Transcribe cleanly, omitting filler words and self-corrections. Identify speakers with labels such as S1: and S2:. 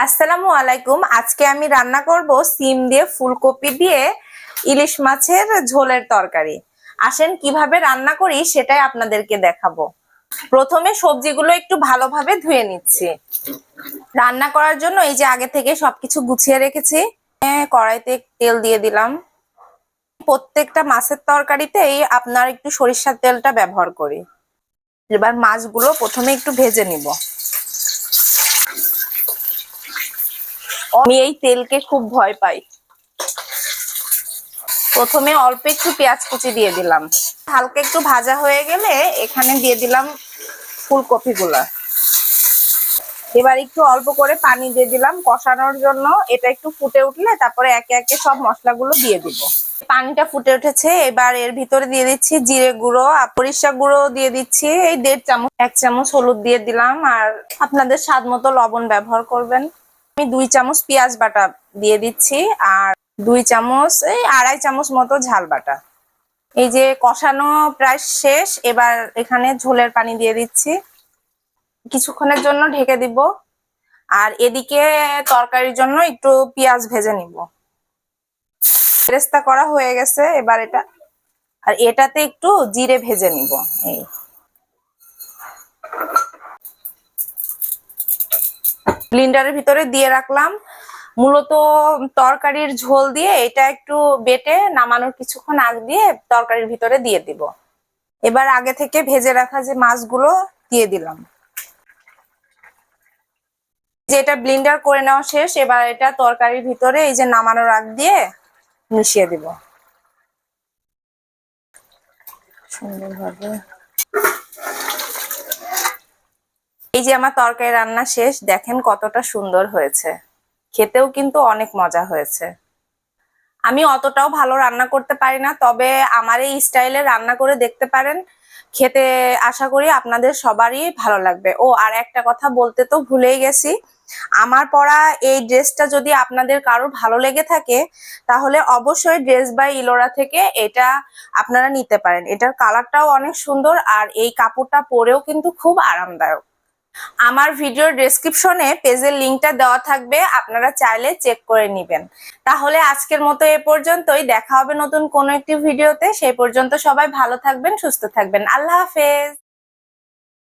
S1: আসসালামু আলাইকুম। আজকে আমি রান্না করব সিম দিয়ে ফুলকপি দিয়ে ইলিশ মাছের ঝোলের তরকারি। আসেন কিভাবে রান্না করি সেটাই আপনাদেরকে দেখাবো। প্রথমে সবজিগুলো একটু ভালোভাবে ধুয়ে নিচ্ছি। রান্না করার জন্য এই যে আগে থেকে সবকিছু গুছিয়ে রেখেছি। কড়াইতে তেল দিয়ে দিলাম। প্রত্যেকটা মাছের তরকারিতেই আপনার একটু সরিষার তেলটা ব্যবহার করি। এবার মাছগুলো প্রথমে একটু ভেজে নিব। আমি এই তেলকে খুব ভয় পাই। প্রথমে অল্প একটু পেঁয়াজ কুচি দিয়ে দিলাম। হালকা একটু ভাজা হয়ে গেলে এখানে দিয়ে দিলাম ফুলকপিগুলো। এবার একটু অল্প করে পানি দিয়ে দিলাম কষানোর জন্য। এটা একটু ফুটে উঠলে তারপরে একে একে সব মশলাগুলো দিয়ে দিব। পানিটা ফুটে উঠেছে, এবার এর ভিতরে দিয়ে দিচ্ছি জিরে গুঁড়ো আর সরিষা গুঁড়ো দিয়ে দিচ্ছি এই 1.5 চামচ। 1 চামচ হলুদ দিয়ে দিলাম, আর আপনাদের স্বাদ মতো লবণ ব্যবহার করবেন। আমি 2 চামচ পেঁয়াজ বাটা দিয়ে দিচ্ছি, আর 2 চামচ এই 2.5 চামচ মতো ঝাল বাটা। এই যে কষানো প্রায় শেষ, এবার এখানে ঝোলের পানি দিয়ে দিচ্ছি। কিছুক্ষণের জন্য ঢেকে দিব। আর এদিকে তরকারির জন্য একটু পেঁয়াজ ভেজে নিব। বেরেস্তা করা হয়ে গেছে, এবার এটা আর এটাতে একটু জিরে ভেজে নিব। এই ব্লেন্ডারের ভিতরে দিয়ে রাখলাম। মূলত তরকারির ঝোল দিয়ে এটা একটু বেটে নামানোর কিছুক্ষণ আগে দিয়ে তরকারির ভিতরে দিয়ে দিব। এবার আগে থেকে ভেজে রাখা যে মাছগুলো দিয়ে দিলাম। যেটা ব্লেন্ডার করে নেওয়া শেষ, এবার এটা তরকারির ভিতরে এই যে নামানোর আগ দিয়ে মিশিয়ে দিব সুন্দরভাবে। এই যে আমার তরকারি রান্না শেষ, দেখেন কতটা সুন্দর হয়েছে। খেতেও কিন্তু অনেক মজা হয়েছে। আমি অতটাও ভালো রান্না করতে পারি না, তবে আমার এই স্টাইলে রান্না করে দেখতে পারেন। খেতে আশা করি আপনাদের সবারই ভালো লাগবে। ও আর একটা কথা বলতে তো ভুলেই গেছি, আমার পরা এই ড্রেসটা যদি আপনাদের কারোর ভালো লেগে থাকে তাহলে অবশ্যই ড্রেস বাই ইলোরা থেকে এটা আপনারা নিতে পারেন। এটার কালারটাও অনেক সুন্দর, আর এই কাপড়টা পরেও কিন্তু খুব আরামদায়ক। আমার ভিডিওর ডেসক্রিপশনে পেজের লিংকটা দেওয়া থাকবে, আপনারা চাইলে চেক করে নেবেন। তাহলে আজকের মতো এ পর্যন্তই। দেখা হবে নতুন কোনো একটি ভিডিওতে। সেই পর্যন্ত সবাই ভালো থাকবেন, সুস্থ থাকবেন। আল্লাহ হাফেজ।